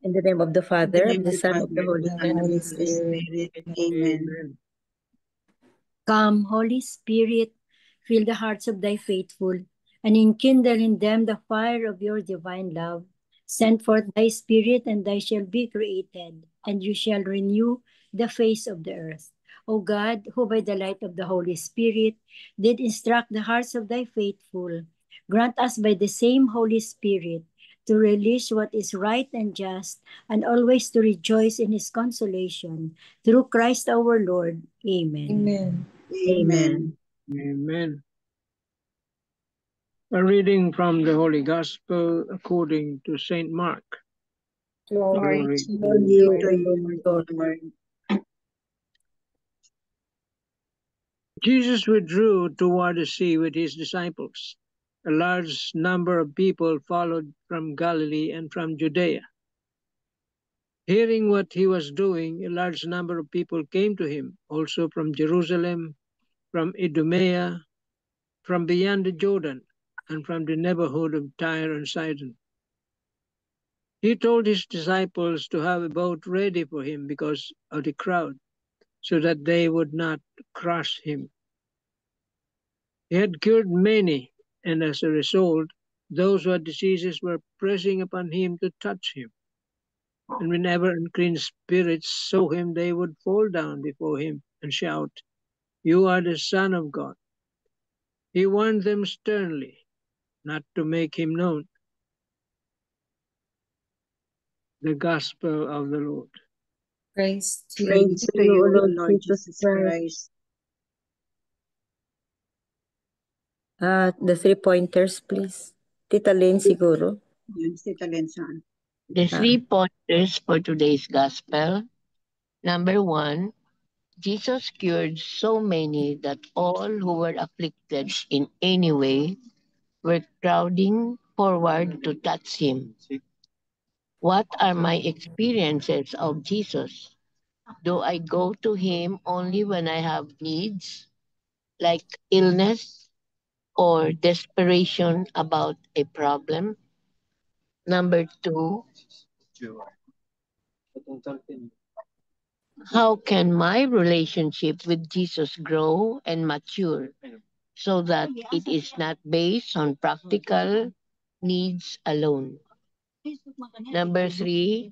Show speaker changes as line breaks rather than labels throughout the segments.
In the name of the
In the
Father,
name
of the
of the
Son, of
Father,
the
of
Holy
the Son, and of the Holy Spirit. Amen.
Come, Holy Spirit, fill the hearts of thy faithful, and enkindle in them the fire of your divine love. Send forth thy Spirit, and they shall be created, and you shall renew the face of the earth. O God, who by the light of the Holy Spirit did instruct the hearts of thy faithful, grant us by the same Holy Spirit to release what is right and just, and always to rejoice in his consolation. Through Christ our Lord. Amen.
Amen.
Amen.
Amen. A reading from the Holy Gospel according to Saint Mark.
Glory
Glory
to
Glory
you,
to you, Lord.
Jesus withdrew toward the sea with his disciples. A large number of people followed from Galilee and from Judea. Hearing what he was doing, a large number of people came to him, also from Jerusalem, from Idumea, from beyond the Jordan, and from the neighborhood of Tyre and Sidon. He told his disciples to have a boat ready for him because of the crowd, so that they would not crush him. He had cured many, and as a result, those who had diseases were pressing upon him to touch him. And whenever unclean spirits saw him, they would fall down before him and shout, "You are the Son of God." He warned them sternly not to make him known. The Gospel of the Lord.
praise to you.
Praise to you, Lord Jesus Christ.
The 3 pointers, please. Tita Lynn, siguro.
Yan, si Talensan.
The 3 pointers for today's gospel. Number 1, Jesus cured so many that all who were afflicted in any way were crowding forward to touch him. What are my experiences of Jesus? Do I go to him only when I have needs, like illness or desperation about a problem? Number 2, how can my relationship with Jesus grow and mature so that it is not based on practical needs alone? Number 3,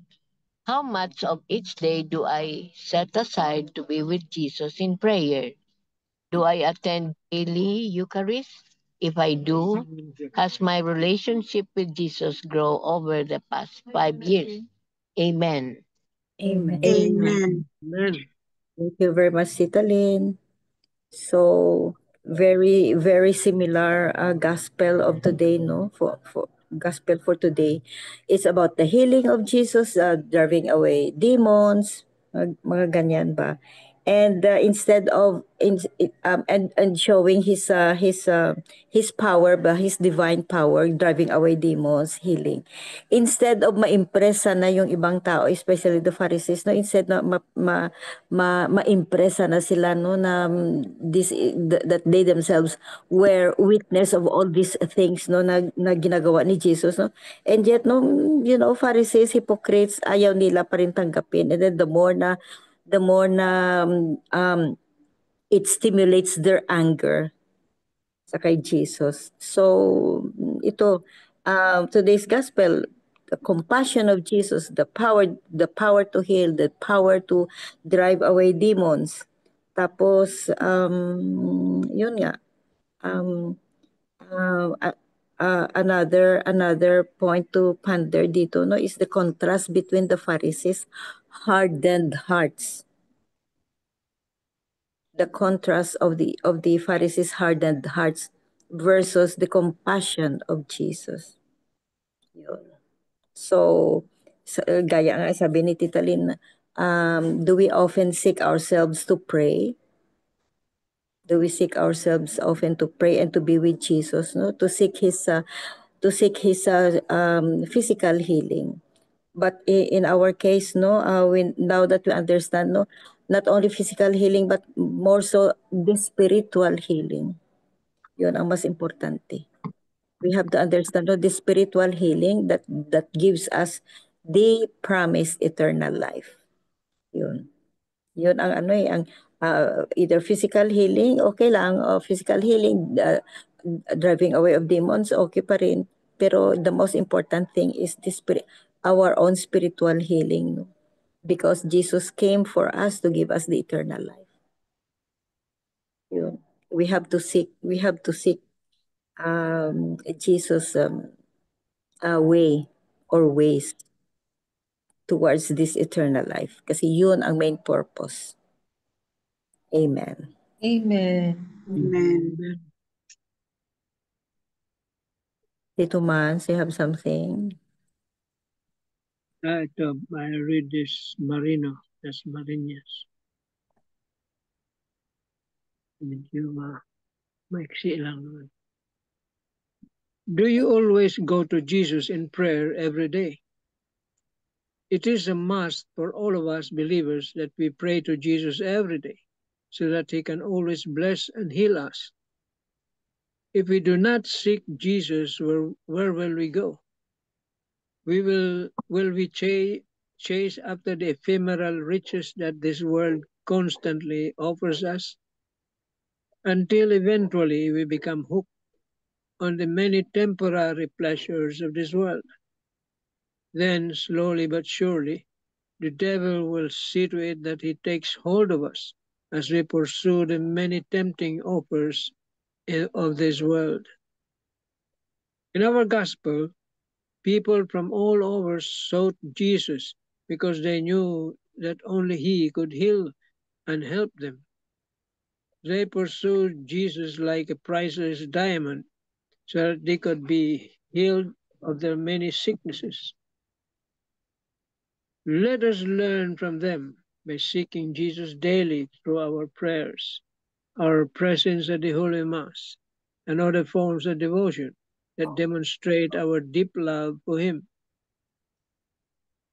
how much of each day do I set aside to be with Jesus in prayer? Do I attend daily Eucharist? If I do, has my relationship with Jesus grown over the past 5 years? Amen.
Amen.
Amen.
Amen.
Thank you very much, Tita Lynn. So, very, very similar gospel of today, no? For gospel for today. It's about the healing of Jesus, driving away demons, mga ganyan ba? And instead of and showing his power ba, his divine power, driving away demons, healing. Instead of ma-impress sana yung ibang tao, especially the Pharisees, no, instead na ma-impress sana sila, no, na that they themselves were witness of all these things, no, na ginagawa ni Jesus, no. And yet, no, Pharisees, hypocrites, ayaw nila pa rin tanggapin. And then the more na it stimulates their anger sa kay Jesus. So, ito, today's gospel, the compassion of Jesus, the power to heal, the power to drive away demons. Tapos, yun nga, another point to ponder dito, no, is the contrast between the Pharisees' hardened hearts. The contrast of the Pharisees' hardened hearts versus the compassion of Jesus. Yun. So, gaya nga sabi ni Tita Lynn, do we often seek ourselves to pray? Do we seek ourselves often to pray and to be with Jesus, no? To seek his physical healing. But in our case, no, now that we understand, no, not only physical healing but more so the spiritual healing. Yun ang mas importante. We have to understand, no, the spiritual healing that gives us they promise eternal life. Yun. Yun ang ang either physical healing, okay lang, o physical healing, driving away of demons, okay pa rin. Pero the most important thing is our own spiritual healing, no? Because Jesus came for us to give us the eternal life. Yun. We have to seek Jesus' way or ways towards this eternal life. Kasi yun ang main purpose. Amen.
Amen.
Amen.
Tito Mans, you have something?
I read this Marino, that's Marinas. Medyo maiksi lang naman. Do you always go to Jesus in prayer every day? It is a must for all of us believers that we pray to Jesus every day so that he can always bless and heal us. If we do not seek Jesus, where will we go? Will we chase after the ephemeral riches that this world constantly offers us until eventually we become hooked on the many temporary pleasures of this world? Then, slowly but surely, the devil will see to it that he takes hold of us as we pursue the many tempting offers of this world. In our gospel, people from all over sought Jesus because they knew that only he could heal and help them. They pursued Jesus like a priceless diamond so that they could be healed of their many sicknesses. Let us learn from them by seeking Jesus daily through our prayers, our presence at the Holy Mass, and other forms of devotion that demonstrate our deep love for him.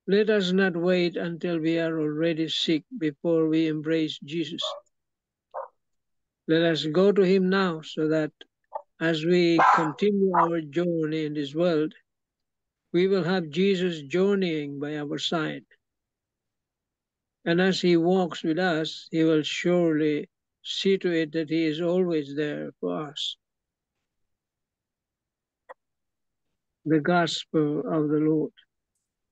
Let us not wait until we are already sick before we embrace Jesus. Let us go to him now so that as we continue our journey in this world, we will have Jesus journeying by our side. And as he walks with us, he will surely see to it that he is always there for us. The Gospel of the Lord.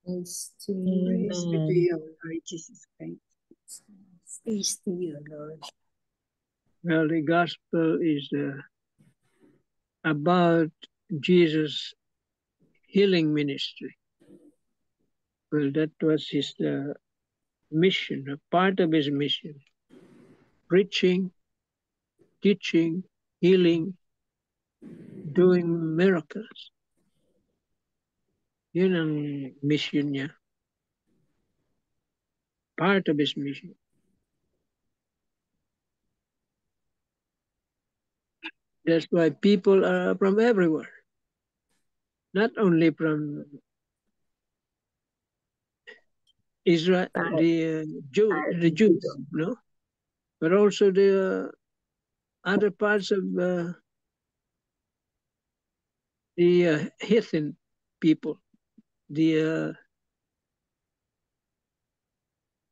Praise to you.
Praise be to you, Lord Jesus Christ.
Praise to you, Lord.
Well, the Gospel is about Jesus' healing ministry. Well, that was his mission, a part of his mission. Preaching, teaching, healing, doing miracles. Yun ang mission niya. Part of his mission. That's why people are from everywhere. Not only from Israel, the Jews, no, but also the other parts of the heathen people, the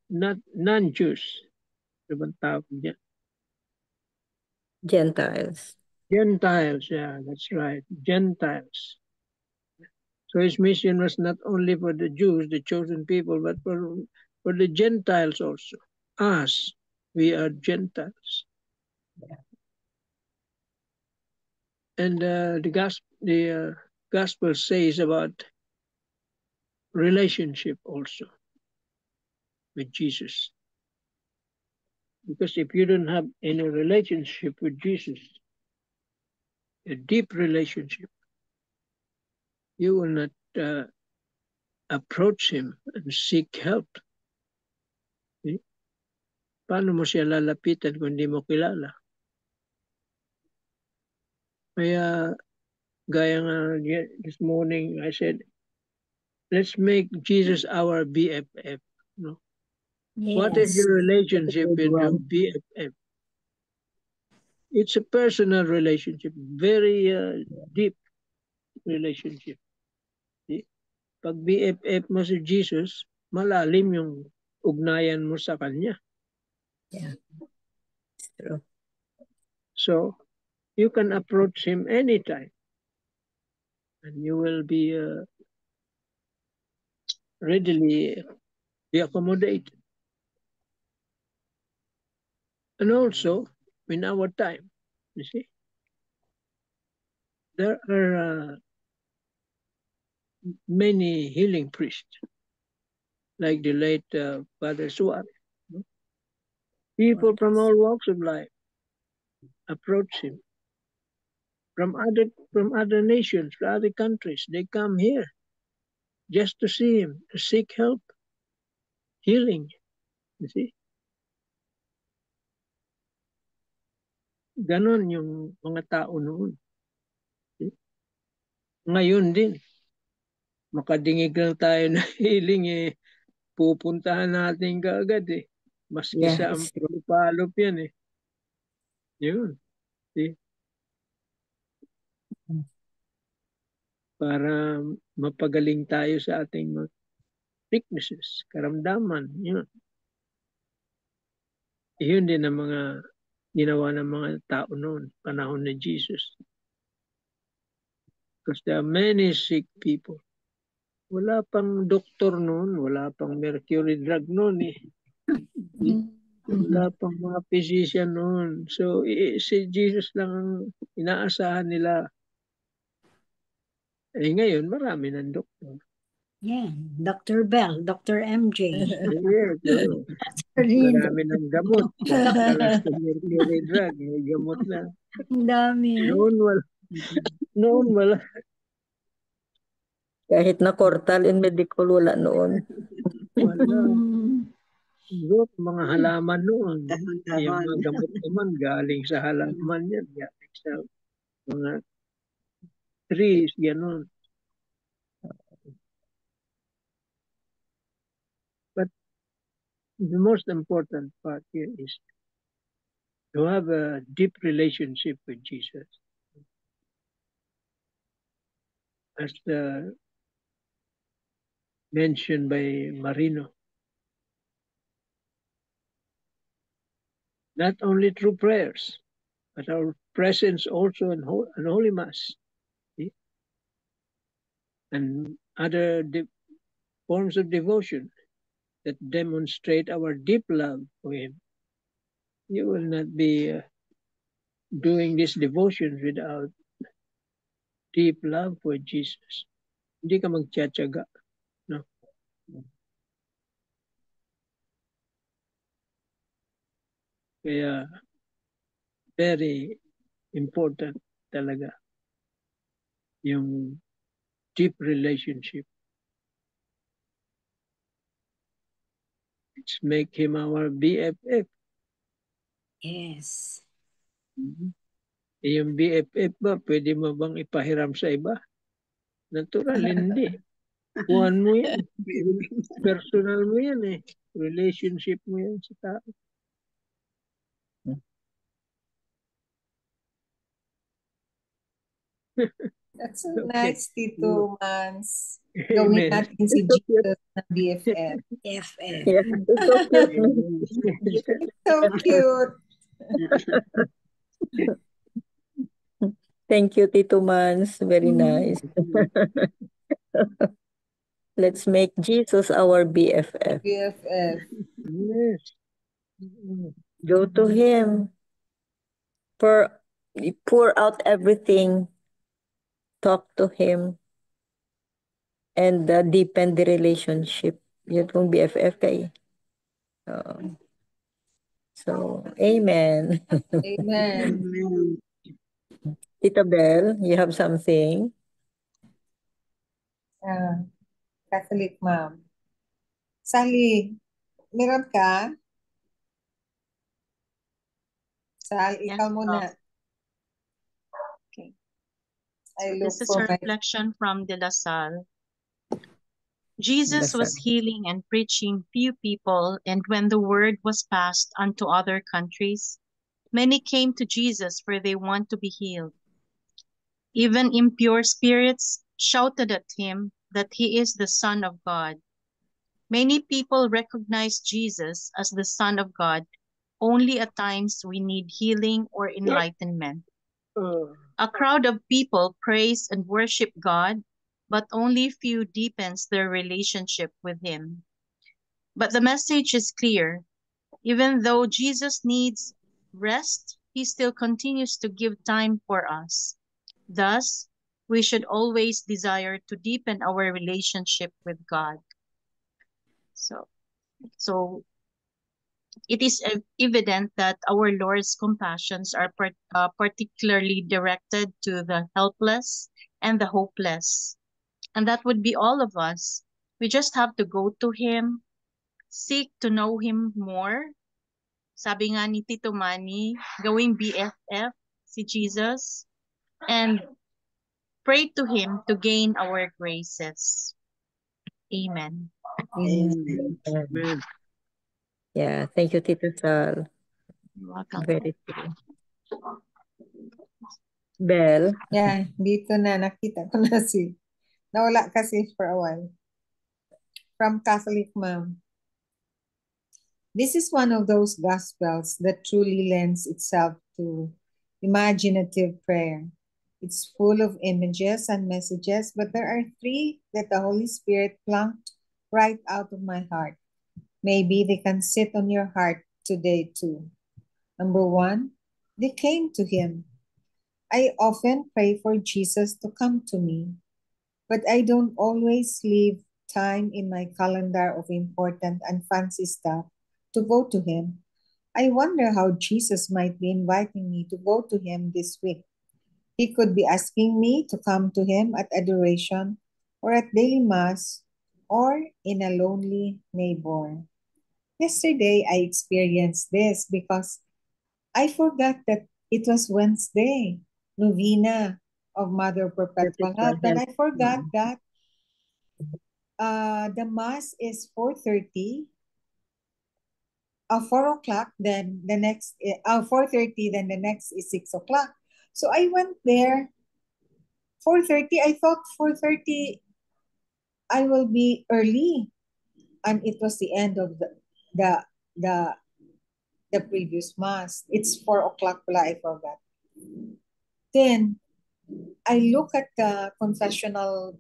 not non-Jews. Ano bang tawag niya?
Gentiles.
Gentiles, yeah, that's right. Gentiles. So his mission was not only for the Jews, the chosen people, but for the Gentiles also. Us, we are Gentiles. And the gospel says about relationship also with Jesus. Because if you don't have any relationship with Jesus, a deep relationship, you will not approach him and seek help. Okay? Paano mo siya lalapitan kung hindi mo kilala? Kaya, gaya nga this morning, I said, let's make Jesus our BFF. No?
Yes.
What is your relationship with your BFF? It's a personal relationship, very deep relationship. See? Pag BFF mo si Jesus, malalim yung ugnayan mo sa Kanya.
Yeah. It's true.
So, you can approach Him anytime. And you will be readily be accommodated. And also, in our time, you see, there are many healing priests, like the late Father Suarez. People from all walks of life approach him. From other nations, from other countries, they come here just to see him, to seek help, healing. You see? Ganon yung mga tao noon. See? Ngayon din, makadingig lang tayo na healing pupuntahan natin kaagad Maski
Yeah,
sa
it's true.
Ampalop yan Yun. See? Para mapagaling tayo sa ating mga weaknesses, karamdaman. Yun din ang mga ginawa ng mga tao noon, panahon ni Jesus. Because there are many sick people. Wala pang doktor noon, wala pang mercury drug noon Wala pang mga physician noon. So, si Jesus lang ang inaasahan nila. Ngayon, marami ng doktor.
Yeah, Dr. Bell, Dr. MJ.
Yes, marami ng gamot. Kalas ng mercury drug, may gamot na.
Ang dami.
Noon wala.
Kahit na Cortal in medical, wala noon.
Wala. Mga halaman noon. Yung mga gamot naman, galing sa halaman yan. Galing sa mga trees, gano'n. But the most important part here is to have a deep relationship with Jesus. As mentioned by Marino. Not only through prayers, but our presence also in Holy Mass. See? And other forms of devotion that demonstrate our deep love for Him. You will not be doing these devotions without deep love for Jesus. Hindi ka magtsatsaga. No? Kaya, very important talaga yung deep relationship. Let's make Him our BFF.
Yes.
Yung BFF ba, pwede mo bang ipahiram sa iba? Natural, hindi. Kuhan mo yan. Personal mo yan Relationship mo yan sa tao.
That's so
Okay.
nice, Tito Mans. Gawin
Amen.
natin si Jesus na BFF.
FF.
Yeah, it's so cute.
So cute.
Thank you, Tito Mans. Very nice. Let's make Jesus our BFF.
BFF.
Yes.
Go to Him. Pour out everything. Talk to Him. And deepen the relationship. Yun pong BFF kay. So, amen.
Amen.
Tita Bell, you have something?
Catholic mom. Sally, meron ka? Sal,
Yes,
ikaw muna.
Okay.
I
So
look
this is
for
a
my...
reflection from De La Salle. Jesus
La
was
Salle.
healing and preaching few people, and when the word was passed unto other countries, many came to Jesus for they want to be healed. Even impure spirits, shouted at him that he is the Son of God. Many people recognize Jesus as the Son of God only at times we need healing or enlightenment. A crowd of people praise and worship God, but only few deepens their relationship with Him. But the message is clear. Even though Jesus needs rest, He still continues to give time for us. Thus, we should always desire to deepen our relationship with God. So it is evident that our Lord's compassions are particularly directed to the helpless and the hopeless. And that would be all of us. We just have to go to Him, seek to know Him more. Sabi nga ni Tito Manny, gawing BFF si Jesus, and pray to Him to gain our graces. Amen.
Amen.
Amen.
Yeah, thank you, Tito Sal.
You're welcome.
Very true. Belle?
Yeah, dito na nakita ko na nawala kasi for a while. From Catholic Mom. This is one of those Gospels that truly lends itself to imaginative prayer. It's full of images and messages, but there are three that the Holy Spirit plunked right out of my heart. Maybe they can sit on your heart today too. Number one, they came to Him. I often pray for Jesus to come to me, but I don't always leave time in my calendar of important and fancy stuff to go to Him. I wonder how Jesus might be inviting me to go to Him this week. He could be asking me to come to Him at adoration or at daily mass or in a lonely neighbor. Yesterday, I experienced this because I forgot that it was Wednesday, Novena of Mother Perpetual Help, and I forgot that the mass is 4:30, 4 o'clock, then the next 4:30, then the next is 6 o'clock. So I went there 4:30. I thought 4:30 I will be early, and it was the end of the the previous mass. It's 4 o'clock pala, I forgot. Then I look at the confessional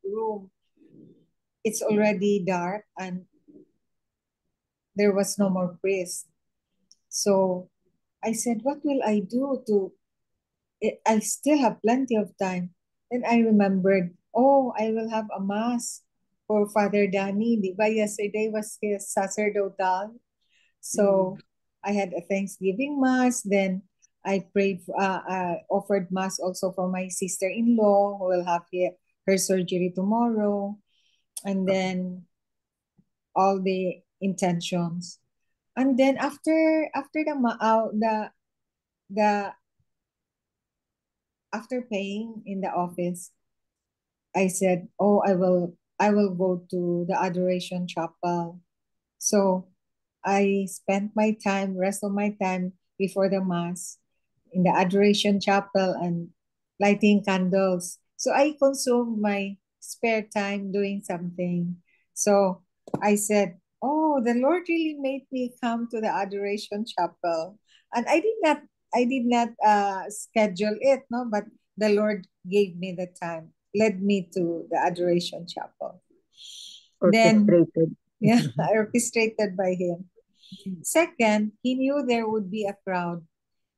room. It's already dark and there was no more priest. So I said, what will I do I still have plenty of time. Then I remembered, oh, I will have a mass for Father Danny. Di ba yesterday was his sacerdotal? So I had a Thanksgiving mass. Then I prayed, offered mass also for my sister-in-law who will have her surgery tomorrow. And then all the intentions. And then after the after paying in the office, I said, oh, I will go to the adoration chapel. So I spent my time, rest of my time before the mass in the adoration chapel and lighting candles. So I consumed my spare time doing something. So I said, oh, the Lord really made me come to the adoration chapel. And I did not schedule it, no, but the Lord gave me the time, led me to the adoration chapel.
Orchestrated.
Yeah, orchestrated by Him. Second, He knew there would be a crowd.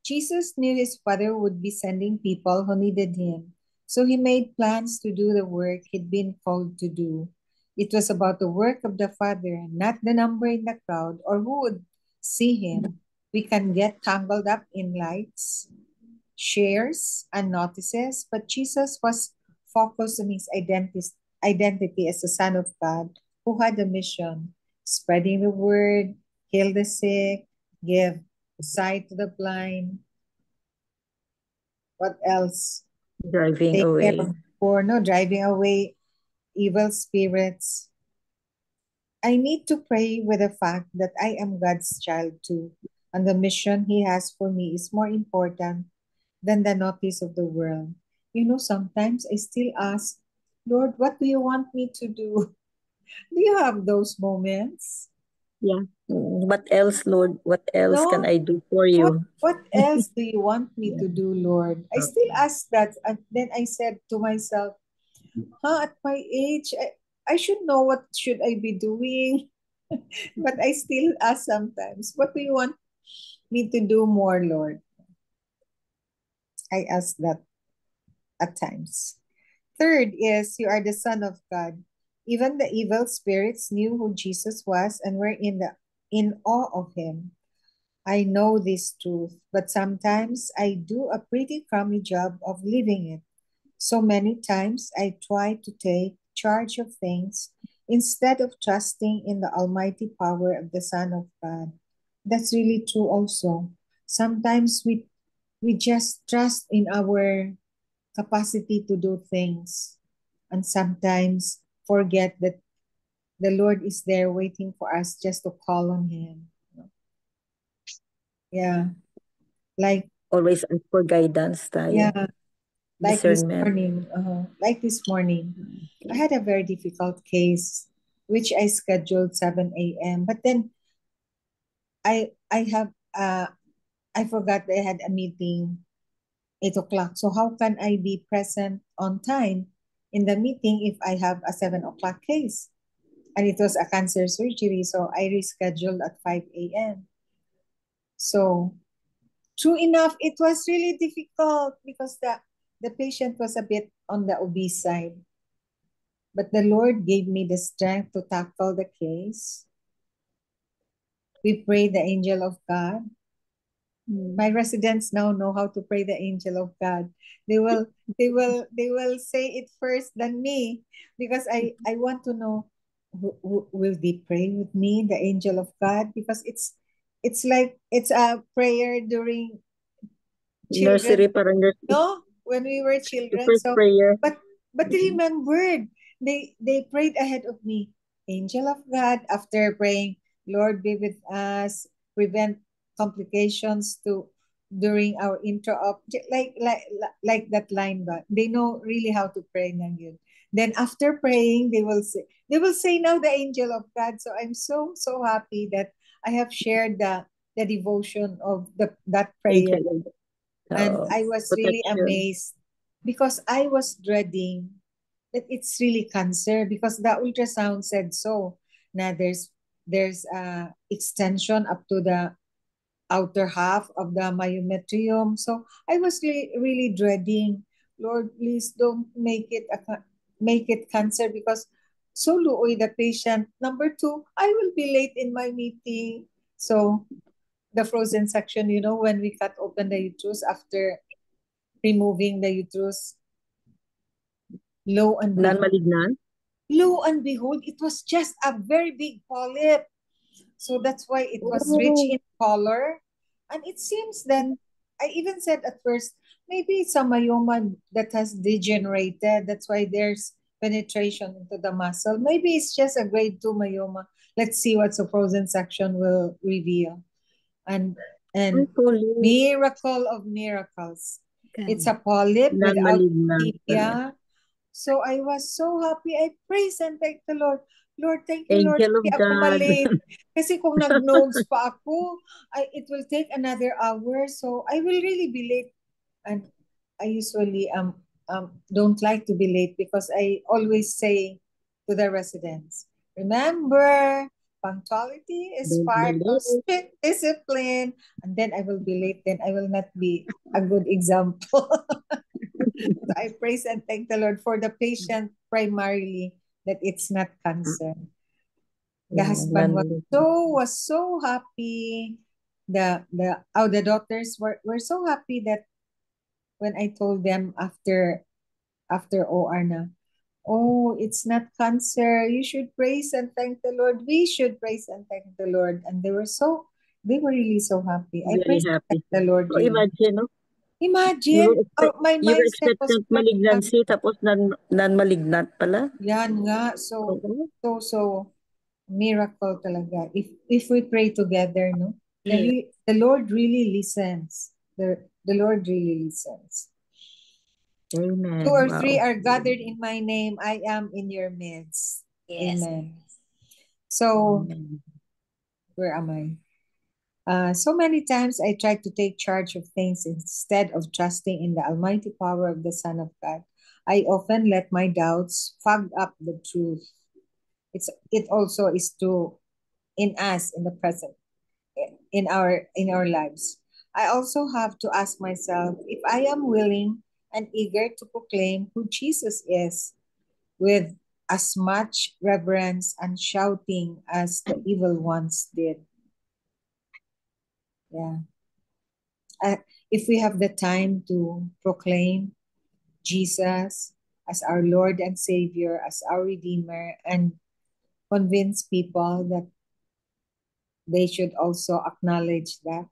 Jesus knew His Father would be sending people who needed Him. So He made plans to do the work He'd been called to do. It was about the work of the Father, not the number in the crowd or who would see Him. We can get tangled up in lights, shares, and notices, but Jesus was focused on His identity as the Son of God who had a mission, spreading the word, heal the sick, give sight to the blind. What else?
Driving
Take
away.
care of the poor, no, driving away evil spirits. I need to pray with the fact that I am God's child too, and the mission He has for me is more important than the notice of the world. You know, sometimes I still ask, Lord, what do you want me to do? Do you have those moments?
Yeah. What else, Lord? What else can
No?
I do for you?
What else do you want me to do, Lord? I still ask that. And then I said to myself, at my age, I should know what should I be doing. But I still ask sometimes, what do you want me to do more, Lord? I ask that at times. Third is, you are the Son of God. Even the evil spirits knew who Jesus was and were in awe of him. I know this truth, but sometimes I do a pretty crummy job of living it. So many times I try to take charge of things instead of trusting in the almighty power of the Son of God. That's really true also. Sometimes we just trust in our capacity to do things and sometimes forget that the Lord is there waiting for us just to call on him. Yeah. Like
Always ask for guidance tayo.
yeah, like this
Discernment.
morning. I had a very difficult case which I scheduled 7 a.m. But then I forgot that I had a meeting 8 o'clock. So how can I be present on time in the meeting if I have a 7 o'clock case? And it was a cancer surgery, so I rescheduled at 5 a.m. So true enough, it was really difficult because the patient was a bit on the obese side. But the Lord gave me the strength to tackle the case. We prayed the angel of God. My residents now know how to pray the angel of God. They will say it first than me because I want to know will they pray with me, the angel of God? Because it's like it's a prayer during
Nursery,
children,
parang nursery.
no, when we were
The
children.
first
So
prayer.
but they remembered. They prayed ahead of me. Angel of God, after praying, Lord be with us, prevent complications to during our intro op, like that line, but they know really how to pray na yun. Then after praying, they will say now the angel of God. So I'm so happy that I have shared the devotion of that prayer.
Angel.
And I was really
Protection.
amazed because I was dreading that it's really cancer because the ultrasound said so. Now there's extension up to the outer half of the myometrium. So I was really dreading, Lord, please don't make it cancer because so luoy the patient. Number two, I will be late in my meeting. So the frozen section, when we cut open the uterus after removing the uterus, lo and behold,
Non-malignant.
it was just a very big polyp. So that's why it was rich in color. And it seems that I even said at first, maybe it's a myoma that has degenerated. That's why there's penetration into the muscle. Maybe it's just a grade 2 myoma. Let's see what the frozen section will reveal. And miracle of miracles. It's a polyp without tibia. So I was so happy. I praise and thank the Lord. Lord, thank you, Lord.
Angel of
Hindi ako
God.
malate. Kasi kung nag-nodes pa ako, it will take another hour. So I will really be late. And I usually don't like to be late because I always say to the residents, remember, punctuality is part of strict discipline. And then I will be late. Then I will not be a good example. So I praise and thank the Lord for the patient primarily that it's not cancer. The husband was so happy. The daughters were so happy that when I told them after OR na, oh, it's not cancer. You should praise and thank the Lord. We should praise and thank the Lord. And they were really so happy. I praise and thank the Lord.
So imagine, no?
Imagine, my
You were
mindset was
expecting malignancy tapos non-malignant pala.
Yan nga. So miracle talaga. If we pray together, no? The Lord really listens. The Lord really listens.
Amen.
2 or
Wow.
3 are gathered in my name, I am in your midst.
Yes.
Amen. So,
Amen.
where am I? So many times I try to take charge of things instead of trusting in the almighty power of the Son of God. I often let my doubts fog up the truth. It also is true in us in the present, in our lives. I also have to ask myself if I am willing and eager to proclaim who Jesus is with as much reverence and shouting as the evil ones did. Yeah. If we have the time to proclaim Jesus as our Lord and Savior, as our Redeemer, and convince people that they should also acknowledge that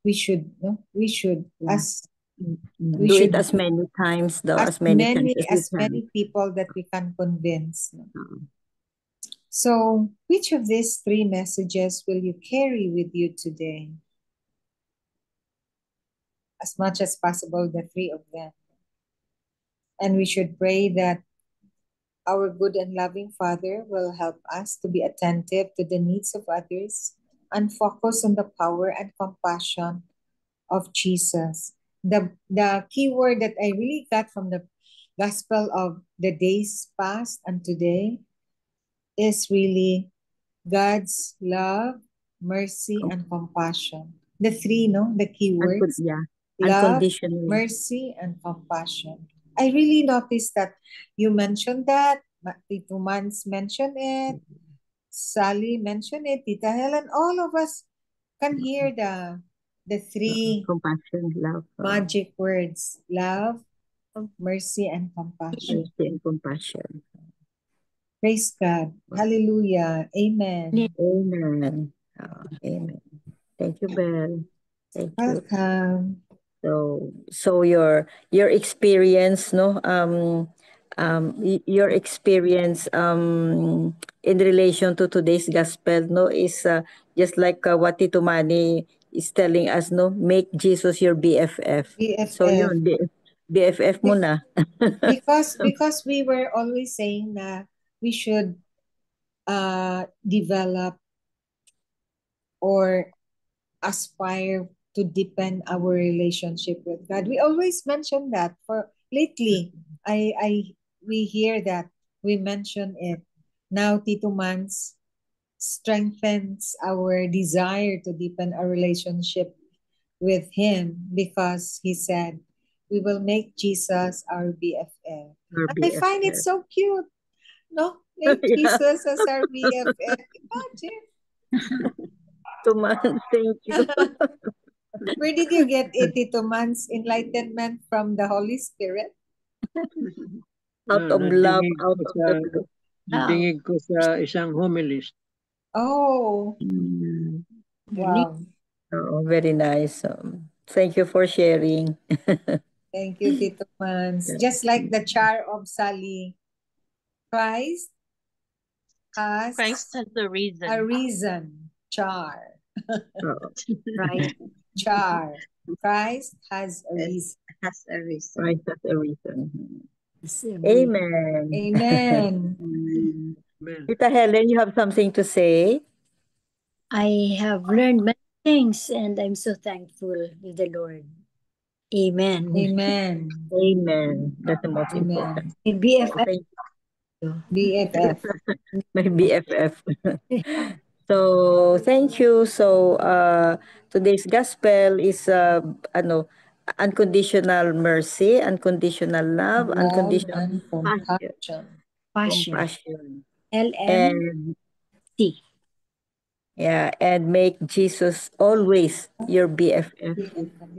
we should, no, we should,
Yeah.
as we
Do it
should,
as many times, though,
as
as many times
many
as you
as
can.
many people that we can convince. No?
Mm.
So, which of these 3 messages will you carry with you today? As much as possible, the 3 of them. And we should pray that our good and loving Father will help us to be attentive to the needs of others and focus on the power and compassion of Jesus. The key word that I really got from the gospel of the days past and today is really God's love, mercy, and compassion. The 3, no? The key words.
Yeah.
Love,
Unconditional.
mercy, and compassion. I really noticed that you mentioned that. Tito Mans mentioned it. Sally mentioned it. Tita Helen. All of us can hear the 3
Compassion, love.
magic words. Love, mercy, and compassion.
Mercy and compassion.
Praise God. Hallelujah. Amen.
Amen. Amen. Thank you, Belle. Thank you.
Welcome.
So your experience, no, your experience in relation to today's gospel, no, is just like what Tito Manny is telling us, no, make Jesus your BFF. So
BFF.
yun, BFF mo na.
Because we were always saying that we should develop or aspire to deepen our relationship with God. We always mention that. For lately, we hear that, we mention it. Now Tito Mans strengthens our desire to deepen our relationship with him because he said we will make Jesus our BFF.
Our
And I find it
BFF.
so cute. No, make
Yeah.
Jesus as our BFF. Imagine.
Tuman, thank you.
Where did you get it, Tito Mans? Enlightenment from the Holy Spirit?
Out of love,
Nadinig
out
ko
of
sa,
the blue.
nadinig ko sa isang homilist.
Oh,
Mm.
wow.
Oh, very nice. Thank you for sharing.
Thank you, Tito Mans.
Yeah.
Just like the char of Sally, Christ has
Christ has the reason.
a reason. Char.
Oh,
Right.
Char. Christ has a reason.
Has a reason.
right, that's a reason.
Amen.
Amen.
Amen.
Amen.
Amen.
Tita Helen, you have something to say?
I have learned many things and I'm so thankful with the Lord. Amen.
Amen.
Amen. That's the most
Amen.
important.
My BFF.
Thank
BFF.
my BFF. So, thank you. So, today's gospel is unconditional mercy, unconditional love,
Love
unconditional
and
compassion.
Passion.
Compassion.
LMT.
And make Jesus always your BFF. And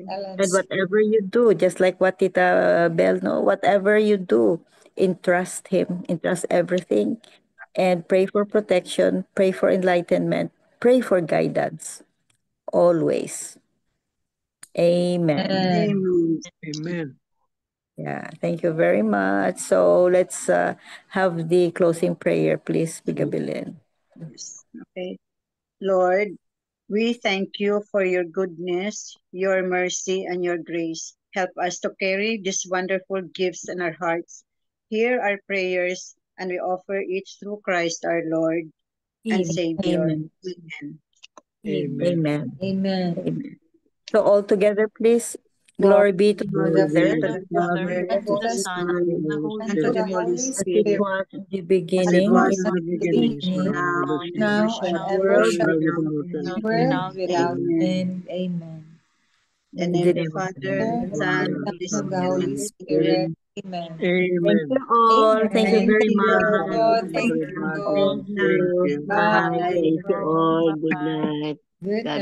LMC.
whatever you do, just like what Tita Bell know, whatever you do, entrust Him, entrust everything, and pray for protection, pray for enlightenment, pray for guidance, always. Amen.
Amen.
Amen.
Yeah, thank you very much. So let's have the closing prayer, please, Bigabilin.
Yes. Okay. Lord, we thank you for your goodness, your mercy, and your grace. Help us to carry these wonderful gifts in our hearts. Hear our prayers, and we offer each through Christ our Lord and Savior.
Amen.
Amen.
Amen.
Amen.
Amen.
So all together, please. Glory be to
For
the
the
Glory
Father,
to
The
the
Father,
Father,
and to
to
the
the
Son,
Son,
and the Holy
and to the Holy
Spirit,
as it
Spirit,
was in the
as it
beginning,
was
is
in
From
the
the
beginning,
beginning,
is
beginning,
now,
now,
and
and
ever
ever
now,
shall
and
shall
be,
be,
ever
world
shall
world
without
without
end.
end.
not
world
Amen.
without
without
end.
Amen.
end. Amen.
In
in
the name
the
of the
name of the
Father,
Father,
Father,
the
and
Son,
of
and
the
of the
and of the
Holy
Holy
Holy
Spirit.
Spirit.
Spirit. Amen.
Thank
Amen.
you all. Thank you
Thank
very
you.
much.
Thank you,
Thank
everybody.
you.
Thank
Thank
you.
you.
Bye.
Bye.
Thank you all. Good
Bye-bye.
night.
Good
God
night.